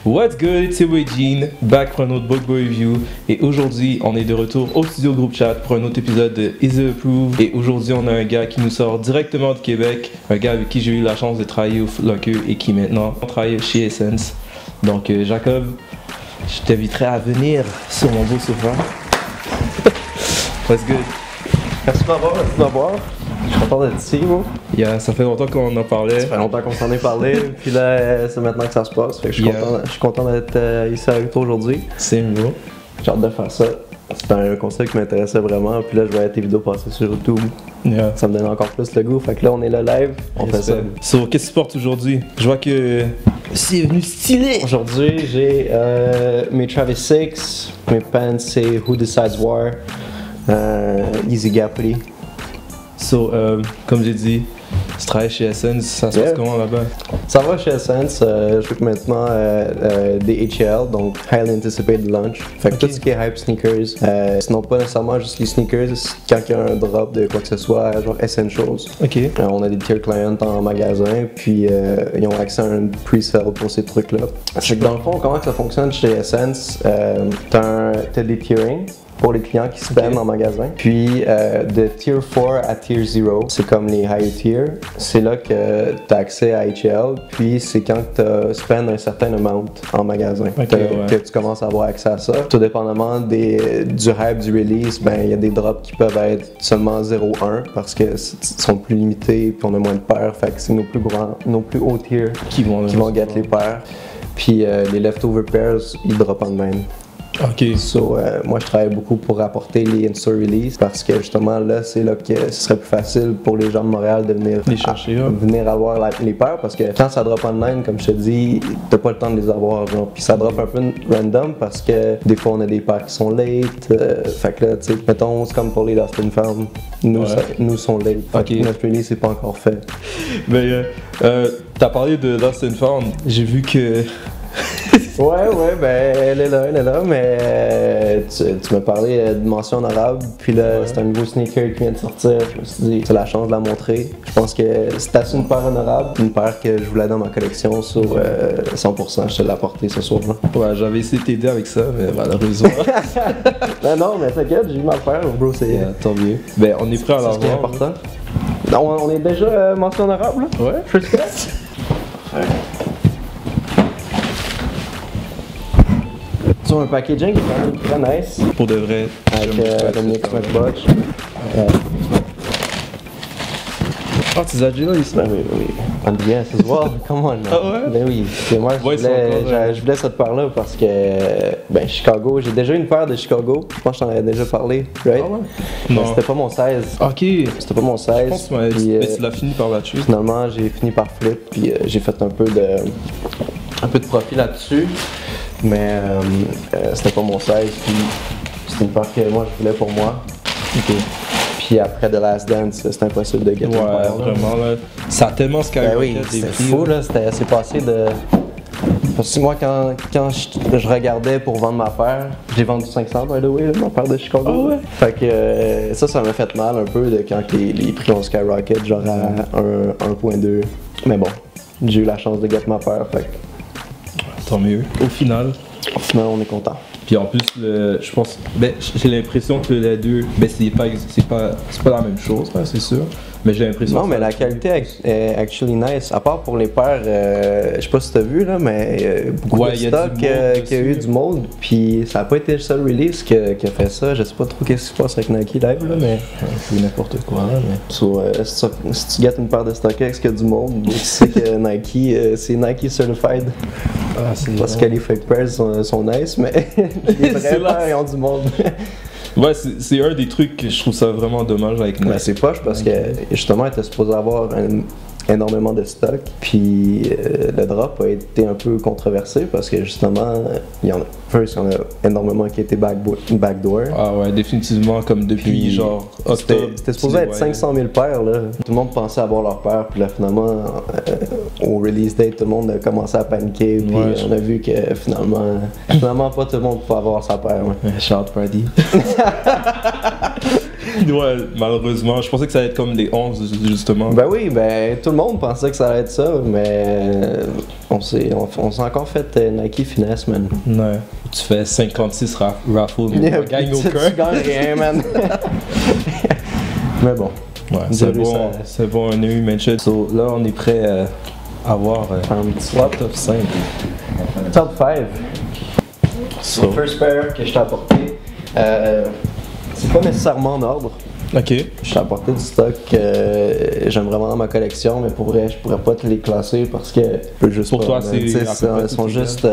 What's good, it's your boy Gene, back pour un autre Book Boy Review. Et aujourd'hui, on est de retour au studio Group Chat pour un autre épisode de Is It Approved. Et aujourd'hui, on a un gars qui nous sort directement du Québec, un gars avec qui j'ai eu la chance de travailler au Foot Locker et qui maintenant travaille chez Essence. Donc Jacob, je t'inviterai à venir sur mon beau sofa. What's good? Merci de m'avoir. Je suis content d'être ici, moi. Yeah, ça fait longtemps qu'on en parlait. Ça fait longtemps qu'on s'en est parlé, puis là, c'est maintenant que ça se passe. Fait que je suis content d'être ici avec toi aujourd'hui. C'est mieux. J'ai hâte de faire ça. C'est un concept qui m'intéressait vraiment, puis là, je voyais tes vidéos passer sur YouTube. Yeah. Ça me donne encore plus le goût. Fait que là, on est là live, on fait ça. So, qu'est-ce que tu portes aujourd'hui? Je vois que c'est venu stylé! Aujourd'hui, j'ai mes Travis 6, mes pants, c'est Who Decides War, Easy Gappy. So, comme j'ai dit, tu travailles chez Essence, ça se passe comment là-bas? Ça va chez Essence, je fais maintenant des HL, donc Highly Anticipated Launch. Fait que tout ce qui est hype sneakers, sinon pas nécessairement juste les sneakers, quand il y a un drop de quoi que ce soit, genre Essentials. Ok. On a des tier clients en magasin, puis ils ont accès à un pre-sale pour ces trucs-là. Fait que dans le fond, comment que ça fonctionne chez Essence, t'as des tierings pour les clients qui spendent en magasin. Puis de tier 4 à tier 0, c'est comme les high tier. C'est là que tu as accès à HL. Puis c'est quand tu spend un certain amount en magasin que tu commences à avoir accès à ça. Tout dépendamment du hype du release, ben il y a des drops qui peuvent être seulement 0-1 parce que sont plus limités puis on a moins de paires. Fait que c'est nos plus hauts tiers qui vont get les paires. Puis les leftover pairs, ils drop en même. Ok. So, moi je travaille beaucoup pour rapporter les in-store release parce que justement là c'est là que ce serait plus facile pour les gens de Montréal de venir les chercher, venir avoir les paires parce que quand ça drop online, comme je te dis, t'as pas le temps de les avoir, genre. Puis ça drop un peu random parce que des fois on a des paires qui sont late, fait que là tu sais, mettons c'est comme pour les Lost and Found, nous sont late, fait que notre release c'est pas encore fait. Mais t'as parlé de Lost and Found, j'ai vu que Ouais, ben elle est là, mais tu m'as parlé de mention honorable, puis là c'est un nouveau sneaker qui vient de sortir, je me suis dit c'est la chance de la montrer. Je pense que c'est assez une paire honorable, une paire que je voulais dans ma collection sur 100%, je te l'ai apporté ce soir-là. Ouais, j'avais essayé de t'aider avec ça, mais malheureusement. non, mais t'inquiète, j'ai eu ma paire, bro, c'est... tant mieux. Ben on est prêt à l'avoir. C'est ce qui est important. Non, on est déjà mention honorable, là? Ouais. Je suis prêt. Sur un packaging qui est quand même très nice. Pour de vrai. Avec Dominic Smithbotch. Oh, tu as déjà ici? Ben oui. On the yes as well. Come on. Ah ouais? Ben oui. C'est moi, je voulais cette paire-là parce que, ben, Chicago, j'ai déjà une paire de Chicago. Je pense que je t'en avais déjà parlé, right? Ah ouais? Mais Non. c'était pas mon 16. Ok. C'était pas mon 16. Je pense que tu l'as fini par là-dessus. Finalement, j'ai fini par flip, puis j'ai fait un peu de profit là-dessus. Mais c'était pas mon 16, puis c'était une paire que moi je voulais pour moi. Ok. Puis après The Last Dance, c'était impossible de gagner. Ouais, vraiment là. Ça a tellement skyrocket. Ben oui, c'est fou là, c'est passé de... Parce que moi quand je regardais pour vendre ma paire, je l'ai vendu 500 by the way, là, ma paire de Chicago. Ah ouais? Fait que ça m'a fait mal un peu de quand les prix ont skyrocket, genre à 1.2. Mais bon, j'ai eu la chance de gagner ma paire, fait que... Tant mieux. Au final, on est content. puis en plus, je pense, ben, j'ai l'impression que les deux, ben, c'est pas la même chose, hein, c'est sûr. Mais j'ai l'impression. Non, mais la qualité est actually nice. À part pour les paires, je sais pas si t'as vu là, mais beaucoup de stock qui a eu du mold. Puis ça a pas été le seul release qui a fait ça. Je sais pas trop qu'est-ce qui se passe avec Nike Live là, mais c'est n'importe quoi. Là, mais... So, si tu gâtes une paire de StockX qui a du mold, tu sais que Nike, c'est Nike Certified. Ah, c'est parce que les fake pairs sont nice, mais les vrais paires ils ont du mold. Ouais, c'est un des trucs que je trouve ça vraiment dommage avec Nike. Ben, c'est poche parce que justement, elle était supposée avoir énormément de stock. Puis le drop a été un peu controversé parce que justement, il y en a énormément qui a été backdoor. Ah ouais, définitivement, comme depuis puis, genre octobre. C'était supposé être 500 000 paires là. Tout le monde pensait avoir leur paire, puis là finalement, au release date, tout le monde a commencé à paniquer. Puis on a vu que finalement pas tout le monde pouvait avoir sa paire. Ouais. Shout party. Ouais, malheureusement. Je pensais que ça allait être comme les 11, justement. Ben oui, ben tout le monde pensait que ça allait être ça, mais on s'est encore fait Nike finesse, man. Ouais. Tu fais 56 raffles, mais Yeah, tu gagnes tu aucun. gagnes rien, man. Mais bon. Ouais, c'est bon, un eu mention. So, là, on est prêt à avoir Un petit swap. top 5. Top 5. So, Le first pair que je t'ai apporté, c'est pas nécessairement en ordre. ok. Je t'ai apporté du stock que j'aime vraiment dans ma collection, mais pour vrai, je pourrais pas te les classer parce que je peux juste Pour pas. toi, man. c'est Tu sais, à peu près ils sont tout juste.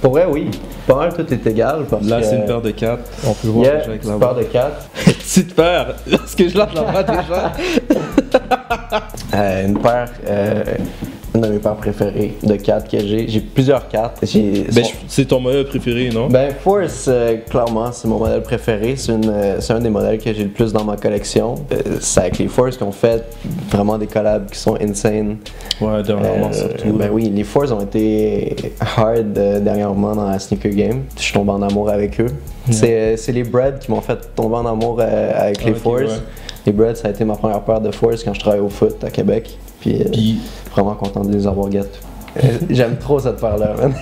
Pour vrai, oui. Pas mal, tout est égal. Parce Là, que, c'est une paire de 4. On peut voir Yeah, déjà avec une la paire de 4. petite paire. Est-ce que je lâche la bras déjà? Une paire. Une de mes paires préférées de 4 que j'ai. J'ai plusieurs 4. Ben, c'est ton modèle préféré, non? Ben, Force, clairement, c'est mon modèle préféré. C'est un des modèles que j'ai le plus dans ma collection. C'est avec les Force qu'on fait vraiment des collabs qui sont insane. Ouais, dernièrement surtout. Ben oui, les Force ont été hard dernièrement dans la sneaker game. Je suis tombé en amour avec eux. C'est les Bread qui m'ont fait tomber en amour avec les Ok, Force. ouais. Les Bread, ça a été ma première paire de Force quand je travaillais au foot à Québec. Puis vraiment content de les avoir get. J'aime trop cette paire-là, man.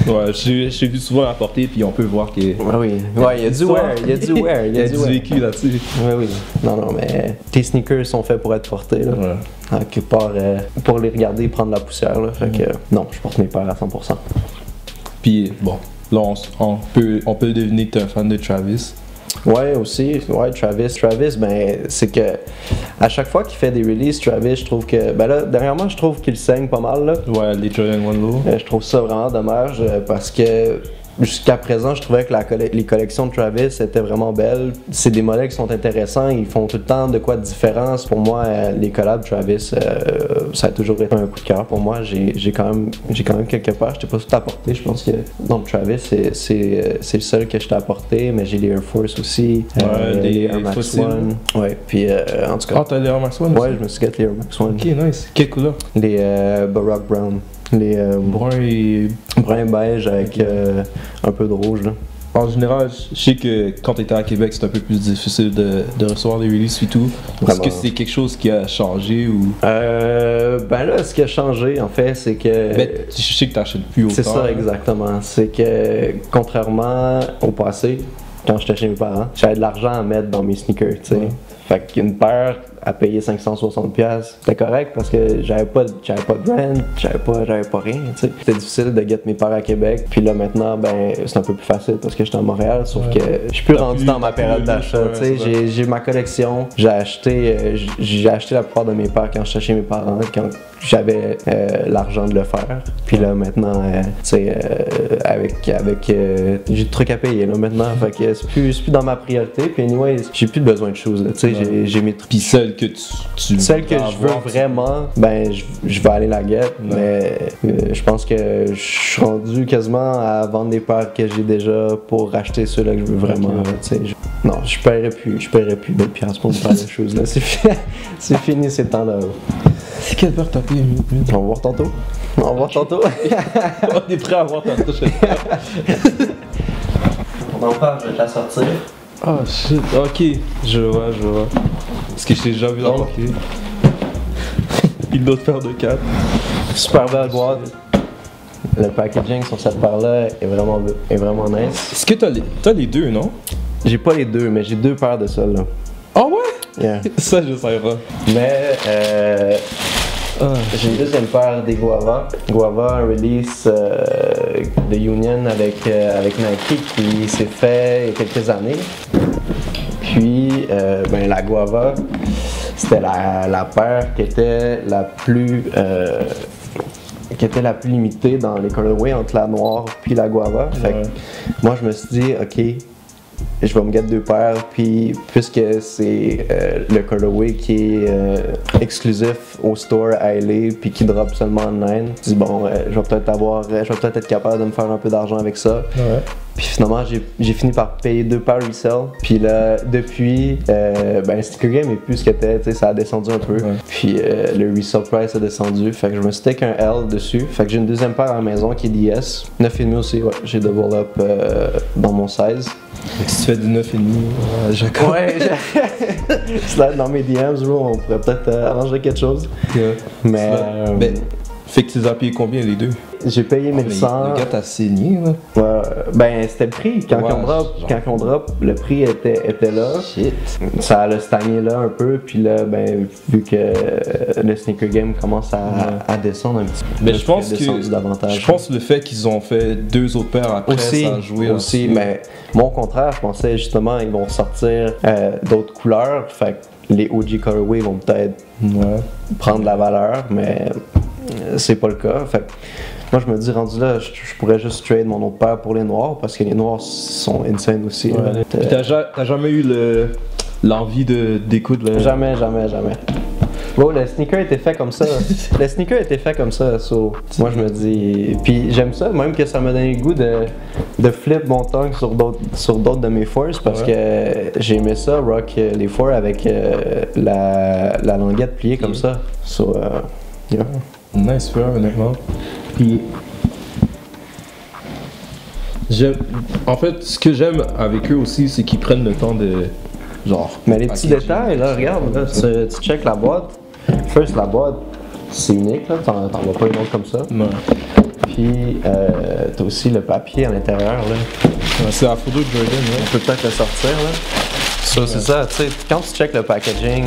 Ouais, j'ai vu souvent la portée, puis on peut voir qu'il y a Oui, ouais, il y a du wear, il y a du wear, il y a du wear. vécu là-dessus. Oui, oui. Non, mais tes sneakers sont faits pour être portés, là. Ouais. À quelque part, pour les regarder et prendre la poussière, là. Fait que, non, je porte mes paires à 100%. Puis bon, là on peut deviner que t'es un fan de Travis. Ouais, aussi, ouais, Travis, ben, c'est que à chaque fois qu'il fait des releases, Travis, je trouve que, ben là, dernièrement, je trouve qu'il saigne pas mal, là. Ouais, les Jordan 1 Low. Je trouve ça vraiment dommage parce que jusqu'à présent, je trouvais que les collections de Travis étaient vraiment belles. C'est des modèles qui sont intéressants, ils font tout le temps de quoi de différence. Pour moi, les collabs Travis, ça a toujours été un coup de cœur pour moi. J'ai quand même quelques paires, je t'ai pas tout apporté. Je pense que non, Travis, c'est le seul que je t'ai apporté, mais j'ai les Air Force aussi, Ouais, les des Air Max fossiles. One. Ouais, puis en tout Ah, cas, t'as les Air Max One ouais, aussi? je me suis gâté les Air Max One. Ok, nice. Quelle couleur? Les Barack Brown. Les Brun et... brun beige avec un peu de rouge là. En général, je sais que quand t'étais à Québec, c'est un peu plus difficile de recevoir des releases et tout. Est-ce que c'est quelque chose qui a changé ou... Ben là, ce qui a changé en fait, c'est que... Ben, je sais que t'achètes plus autant. c'est ça exactement. C'est que contrairement au passé, quand j'étais chez mes parents, j'avais de l'argent à mettre dans mes sneakers, tu sais. Ouais. Fait qu'une paire à payer 560$, c'était correct parce que j'avais pas de rent, j'avais pas rien, tu sais. C'était difficile de get mes paires à Québec. Puis là maintenant, ben c'est un peu plus facile parce que j'étais à Montréal, sauf Ouais. que je suis plus T'as rendu plus- dans ma t'as plus période le d'achat, luxe, tu sais. ouais, c'est J'ai ma collection, j'ai acheté la plupart de mes paires quand j'étais chez mes parents, quand j'avais l'argent de le faire. Puis là maintenant, tu sais, j'ai du truc à payer là maintenant, fait que c'est plus dans ma priorité. Puis anyway, j'ai plus besoin de choses là, tu sais, Ouais. j'ai mes trucs. Puis celle que tu Celle que veux je veux avoir, vraiment, ben je vais aller la get, mais je pense que je suis rendu quasiment à vendre des paires que j'ai déjà pour racheter ceux-là que je veux vraiment. Ok. Tu sais, non, je paierais plus 1000 piastres pour me faire des choses là. C'est fini ces temps-là. C'est quelle paire t'as payé? On va voir tantôt. On va voir tantôt. On est prêt à avoir ta touche. On en parle, je vais te la sortir. Oh shit, ok, je vois. Parce que je t'ai déjà vu la porter. Une autre paire de 4. Super belle boîte. Le packaging sur cette paire-là est vraiment nice. Est-ce que t'as les deux, non? J'ai pas les deux, mais j'ai deux paires de celles-là. Ah ouais? Yeah. Ça, je savais pas. Mais j'ai une deuxième paire des Guava. Guava, un release de Union avec Nike qui s'est fait il y a quelques années. Puis ben, la Guava, c'était la paire qui était la plus limitée dans les colorways entre la noire puis la Guava. Fait que moi je me suis dit ok, je vais me mettre deux paires, puis puisque c'est le colorway qui est exclusif au store à LA puis qui drop seulement online, je dis bon, je vais peut-être être capable de me faire un peu d'argent avec ça. Ouais. Puis finalement, j'ai fini par payer 2 paires resell. Puis là, depuis, Sneaker Game est plus ce que c'était, tu sais, ça a descendu un peu. Ouais. Puis le resell price a descendu. Fait que je me suis take un L dessus. Fait que j'ai une deuxième paire à la maison qui est DS. 9,5 aussi, ouais. J'ai double up dans mon size. Si tu fais du 9,5, Jacob. Ouais, slide dans mes DMs, bro, on pourrait peut-être arranger quelque chose. Yeah. Mais. Fait que tu les as payés combien les deux? J'ai payé 1100. Le gars t'a saigné là. Ouais, c'était le prix. Quand on drop, le prix était là. Shit. Ça a stagné là un peu, puis là, vu que le Sneaker Game commence à descendre un petit peu. Mais je pense que le fait qu'ils ont fait 2 autres paires après, aussi, ça a joué aussi. Mais moi, au contraire, je pensais justement ils vont sortir d'autres couleurs. Fait que les OG Colorway vont peut-être prendre la valeur, mais c'est pas le cas. Fait que moi, je me dis, rendu là, je pourrais juste trade mon autre paire pour les noirs parce que les noirs sont insane aussi. Ouais. Puis t'as jamais eu l'envie de découdre Jamais. Bon, le sneaker était fait comme ça. Le sneaker était fait comme ça. So, moi, je me dis. Puis j'aime ça, même que ça m'a donné le goût de flip mon tongue sur d'autres de mes fours parce que j'aimais ça, rock les fours avec la languette pliée comme ça. So, yeah. Nice pair, honnêtement. Puis. En fait, ce que j'aime avec eux aussi, c'est qu'ils prennent le temps de. Genre. Mais les petits détails, là, regarde, là, tu check la boîte. First, la boîte, c'est unique, là, t'en vois pas une autre comme ça. Non. Puis, t'as aussi le papier à l'intérieur, là. C'est la photo de Jordan, là. On peut peut-être le sortir, là. Ça, c'est ça, tu sais, quand tu check le packaging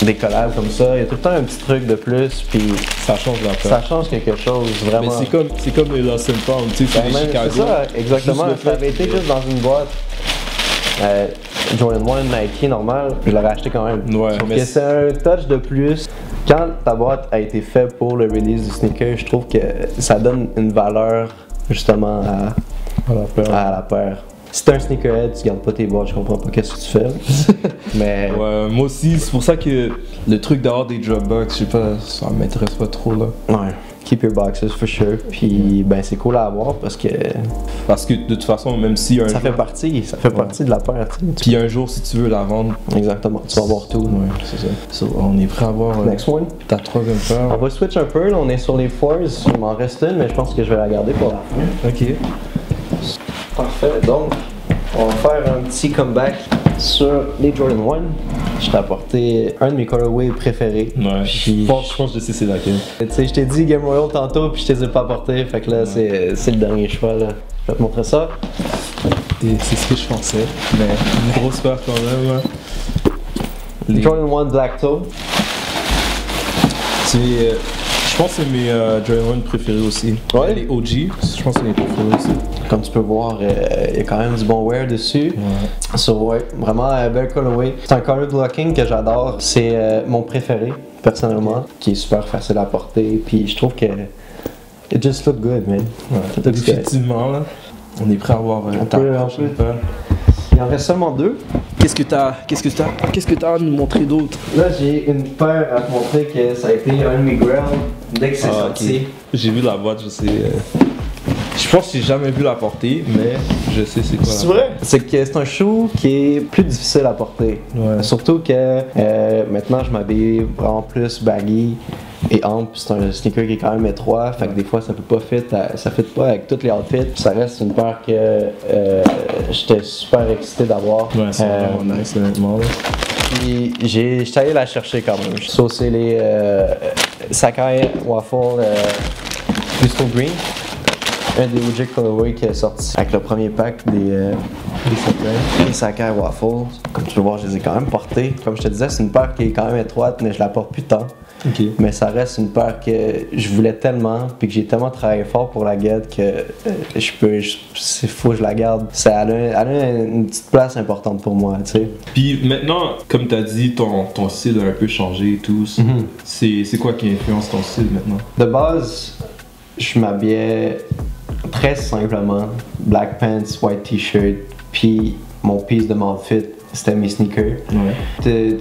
des collabs comme ça, il y a tout le temps un petit truc de plus, puis ça change la paire. Ça change quelque chose, vraiment. Mais c'est comme les Lost and Found, tu sais, c'est les Chicago. C'est ça, exactement. Ça avait été juste dans une boîte. Jordan 1 Nike normal, je l'aurais acheté quand même. Ouais, mais c'est un touch de plus. Quand ta boîte a été faite pour le release du sneaker, je trouve que ça donne une valeur justement à la paire. Si t'es un sneakerhead, tu gardes pas tes boîtes, je comprends pas qu'est-ce que tu fais. Mais ouais, moi aussi, c'est pour ça que le truc d'avoir des Dropbox, je sais pas, ça m'intéresse pas trop là. Ouais. Keep your boxes for sure. Puis c'est cool à avoir parce que de toute façon, même si ça fait partie de la paire. Puis un jour, si tu veux la vendre, exactement, tu vas avoir tout. Ouais, c'est ça. So, on est prêt à voir next one. Ta troisième paire. On va switch un peu. Là, on est sur les fours. Il m'en reste une, mais je pense que je vais la garder pour la fin. Ok. Parfait. Donc, on va faire un petit comeback sur les Jordan 1. Je t'ai apporté un de mes colorways préférés. Ouais, je pense que je sais c'est laquelle. Tu sais, je t'ai dit Game Royal tantôt, puis je t'ai pas apporté. Fait que là, c'est le dernier choix. Là. Je vais te montrer ça. C'est ce que je pensais, mais une grosse paire quand même. Les Jordan 1 Black Toe. Je pense que c'est mes Jordan 1 préférés aussi. Ouais. Les OG, je pense que c'est mes préférés aussi. Comme tu peux voir, il y a quand même du bon wear dessus. Ouais. So, ouais, vraiment bel colorway. C'est un color blocking que j'adore. C'est mon préféré, personnellement, qui est super facile à porter. Puis je trouve que it just look good, man. Ouais. Effectivement, là, on est prêt à voir ta prochaine paire. Il en reste seulement 2. Qu'est-ce que t'as à nous montrer d'autre? Là, j'ai une paire à te montrer que ça a été un de mes grounds dès que c'est sorti. Okay. J'ai vu la boîte, je sais. Je pense que j'ai jamais vu la porter, mais je sais c'est quoi. C'est vrai? C'est que c'est un shoe qui est plus difficile à porter. Ouais. Surtout que maintenant, je m'habille vraiment plus baggy et ample. C'est un sneaker qui est quand même étroit, fait que des fois, ça peut pas ça fit pas avec tous les outfits. Ça reste une paire que j'étais super excité d'avoir. Ouais, c'est vraiment nice, honnêtement. Puis j'étais allé la chercher quand même. So, c'est les Sakai Waffle Crystal Green. Un des OG Colorway qui est sorti avec le premier pack des Sakai Waffles. Comme tu peux voir, je les ai quand même portés. Comme je te disais, c'est une paire qui est quand même étroite, mais je la porte plus tant. Okay. Mais ça reste une paire que je voulais tellement, puis que j'ai tellement travaillé fort pour la get que c'est fou, je la garde. Elle a une petite place importante pour moi, tu sais. Puis maintenant, comme tu as dit, ton style a un peu changé et tout. C'est quoi qui influence ton style maintenant? De base, je m'habillais très simplement. Black pants, white t-shirt, puis mon piece de m'outfit, c'était mes sneakers. Ouais.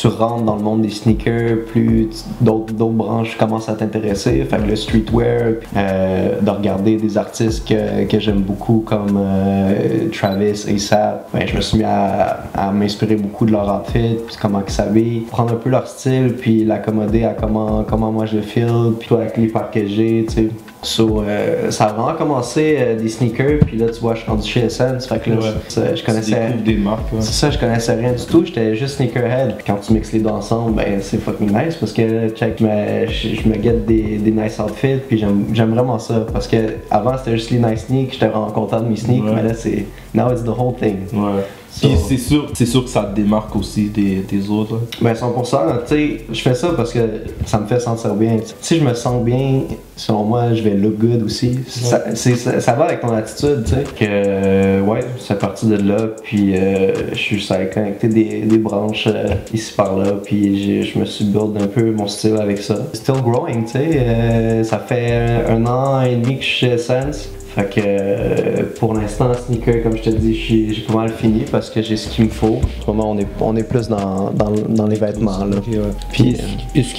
tu rentres dans le monde des sneakers, plus d'autres branches commencent à t'intéresser. Fait que le streetwear, de regarder des artistes que j'aime beaucoup comme Travis, A$AP, ben, je me suis mis à m'inspirer beaucoup de leur outfit, puis comment ils s'habillent, prendre un peu leur style, puis l'accommoder à comment moi je le feel, puis avec les paires que j'ai, tu sais. So, ça a vraiment commencé des sneakers, puis là tu vois, je suis rendu chez Essence, fait que là, je connaissais. Des marques, ouais. C'est ça, je connaissais rien du tout, j'étais juste sneakerhead. Puis quand tu mixes les deux ensemble, ben c'est fucking nice parce que check, je me get des nice outfits, puis j'aime vraiment ça. Parce que avant c'était juste les nice sneaks, j'étais vraiment content de mes sneaks, mais là c'est. Now it's the whole thing. Ouais. So, puis c'est sûr que ça te démarque aussi des autres. Là. Ben 100%, tu sais, je fais ça parce que ça me fait sentir bien. Si je me sens bien, selon moi, je vais look good aussi. Ça va avec ton attitude, tu sais. Que, ouais, c'est parti de là, puis je suis juste allé connecter des branches ici par là, puis je me suis build un peu mon style avec ça. Still growing, tu sais. Ça fait 1 an et demi que je suis chez Essence. Fait que pour l'instant, sneaker, comme je te dis, j'ai pas mal fini parce que j'ai ce qu'il me faut. En ce moment, on est plus dans les vêtements. Là. Okay, ouais. Puis est-ce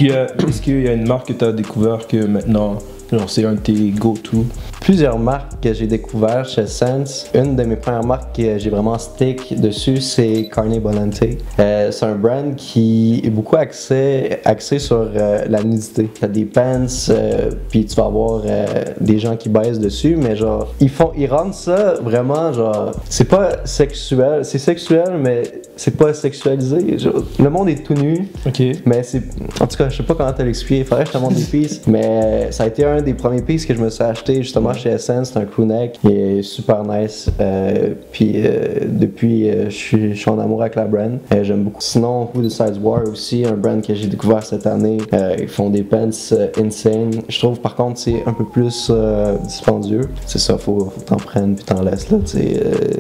qu'il y a une marque que tu as découvert que maintenant, genre, c'est un de tes go-to? Plusieurs marques que j'ai découvertes chez Sense. Une de mes premières marques que j'ai vraiment stick dessus, c'est Carne Bolente. C'est un brand qui est beaucoup axé sur la nudité. T'as des pants, puis tu vas avoir des gens qui baissent dessus, mais genre, ils rendent ça vraiment, genre, c'est pas sexuel, c'est sexuel, mais c'est pas sexualisé. Genre, le monde est tout nu, mais c'est, en tout cas, je sais pas comment te l'expliquer, faudrait que je te montre des pieces, mais ça a été un des premiers pieces que je me suis acheté justement chez Essence, c'est un crewneck qui est super nice. Puis depuis, je suis en amour avec la brand. J'aime beaucoup. Sinon, Who Decides War aussi, un brand que j'ai découvert cette année. Ils font des pants insane. Je trouve par contre c'est un peu plus dispendieux. C'est ça, faut t'en prendre puis t'en laisses là.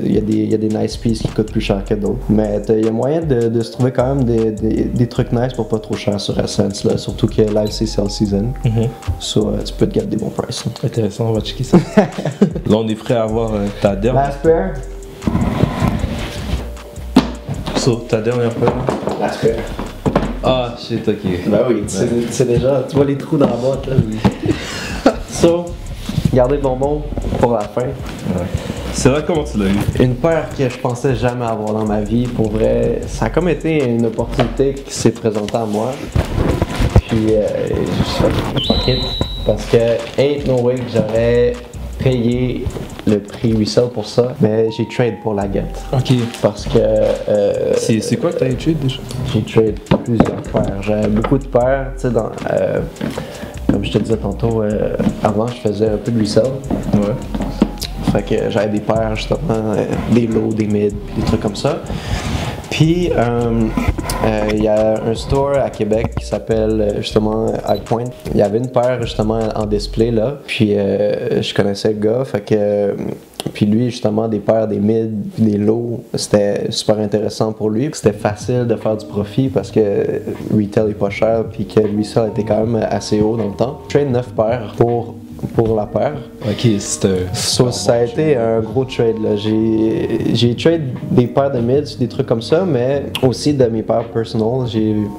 Il y a des nice pieces qui coûtent plus cher que d'autres. Mais il y a moyen de se trouver quand même des trucs nice pour pas trop cher sur Essence là. Surtout que live c'est sale season. So, tu peux te garder des bons prices. Intéressant, on va checker ça. Là, on est prêt à avoir ta dernière. Last pair. So, ta dernière paire. Last pair. Ah, shit, ok. Ben oui, c'est déjà, tu vois les trous dans la boîte là. So, gardez le bonbon pour la fin. Ouais. C'est vrai, comment tu l'as eu? Une paire que je pensais jamais avoir dans ma vie. Pour vrai, ça a comme été une opportunité qui s'est présentée à moi. Puis, je suis fuck it. Parce que ain't no way que j'aurais payé le prix resale pour ça, mais j'ai trade pour la guette. Ok. Parce que... c'est quoi que t'as trade déjà? J'ai trade plusieurs paires. J'avais beaucoup de paires, tu sais, comme je te disais tantôt, avant je faisais un peu de resale. Ouais. Fait que j'avais des paires justement, des lows, des mids, des trucs comme ça. Puis, il y a un store à Québec qui s'appelle justement High Point. Il y avait une paire justement en display là. Puis, je connaissais le gars. Fait que, puis lui, justement, des paires, des mids, des lows, c'était super intéressant pour lui. C'était facile de faire du profit parce que retail est pas cher. Puis que lui, ça était quand même assez haut dans le temps. Je trade 9 paires pour la paire. Ok, ça a été un gros trade là. J'ai trade des paires de mids, des trucs comme ça, mais aussi de mes paires personnelles.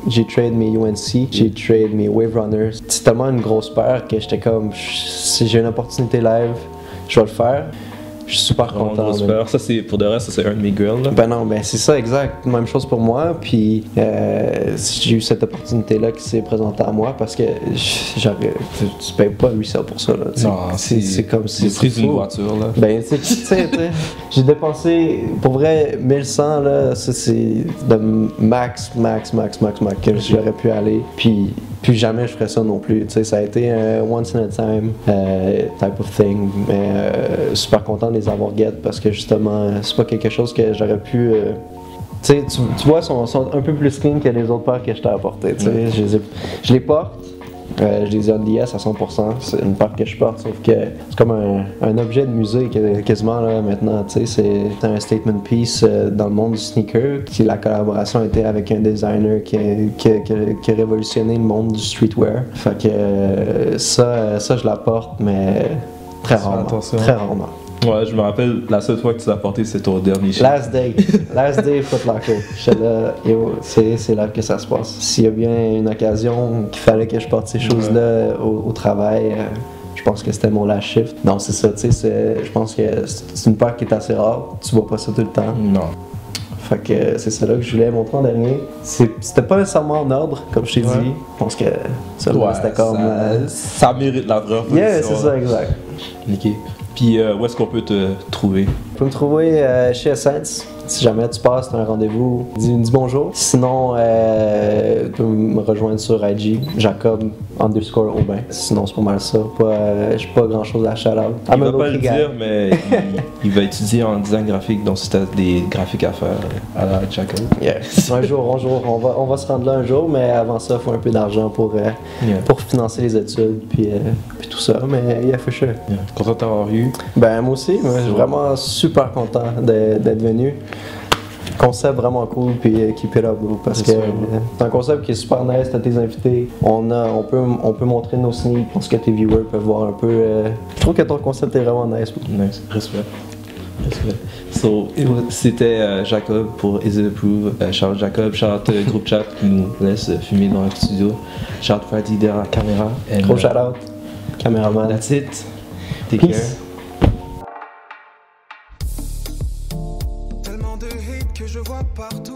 J'ai trade mes UNC, j'ai trade mes Wave Runners. C'est tellement une grosse paire que j'étais comme, si j'ai une opportunité live, je vais le faire. Je suis super content. Ça, c'est, pour de reste, ça c'est un de mes girls. Là. Ben non, ben c'est ça, exact. Même chose pour moi. Puis j'ai eu cette opportunité-là qui s'est présentée à moi parce que tu payes pas 800 pour ça. Là, non, c'est comme si. C'est le prix d'une voiture. Là. Ben, tu sais, j'ai dépensé, pour vrai, 1100, là, ça c'est de max que j'aurais pu aller. Puis jamais je ferais ça non plus. Tu sais, ça a été un once in a time type of thing. Mais super content de les avoir get parce que justement, c'est pas quelque chose que j'aurais pu. Tu sais, tu vois, sont un peu plus clean que les autres paires que je t'ai apportées. Tu sais, je les porte. Je les ai on DS à 100%, c'est une paire que je porte, sauf que c'est comme un objet de musée quasiment là maintenant, tu sais, c'est un statement piece dans le monde du sneaker, la collaboration a été avec un designer qui a révolutionné le monde du streetwear, fait que ça je la porte, mais très rarement. Ouais, je me rappelle, la seule fois que tu l'as porté, c'est ton dernier shift. Last day Foot Locker. J'étais là, yo, c'est là que ça se passe. S'il y a bien une occasion qu'il fallait que je porte ces choses-là au travail, je pense que c'était mon last shift. Non, c'est ça, tu sais, je pense que c'est une paire qui est assez rare. Tu vois pas ça tout le temps. Non. Fait que c'est ça là que je voulais montrer en dernier. C'était pas nécessairement en ordre, comme je t'ai dit. Je pense que ça c'était comme. Ça mérite la vraie position. Yeah, c'est ça, exact. Ok. Puis où est-ce qu'on peut te trouver? Tu peux me trouver chez Essence. Si jamais tu passes, tu as un rendez-vous, dis bonjour. Sinon, tu peux me rejoindre sur IG, Jacob_Aubin. Sinon, c'est pas mal ça. J'ai pas grand-chose à shout-out. Il va pas le dire, mais il va étudier en design graphique, donc si tu as des graphiques à faire, à la Jacob. Yeah. Un jour, on va se rendre là un jour, mais avant ça, il faut un peu d'argent pour financer les études, puis tout ça. Mais yeah, for sure. Yeah. Content de t'avoir eu. Ben, moi aussi, je suis vraiment super content d'être venu. Concept vraiment cool, puis keep it up, bro, parce que c'est un concept qui est super nice. T'as tes invités, on peut montrer nos sneaks pour ce que tes viewers peuvent voir un peu. Je trouve que ton concept est vraiment nice. Nice, respect. So, c'était Jacob pour Easy Approve. Shout Jacob, shout groupe chat qui nous laisse filmer dans le studio. Shout Freddy derrière la caméra. Gros shout out, caméraman. That's it. Take Peace. care. Tellement de hate que je vois partout.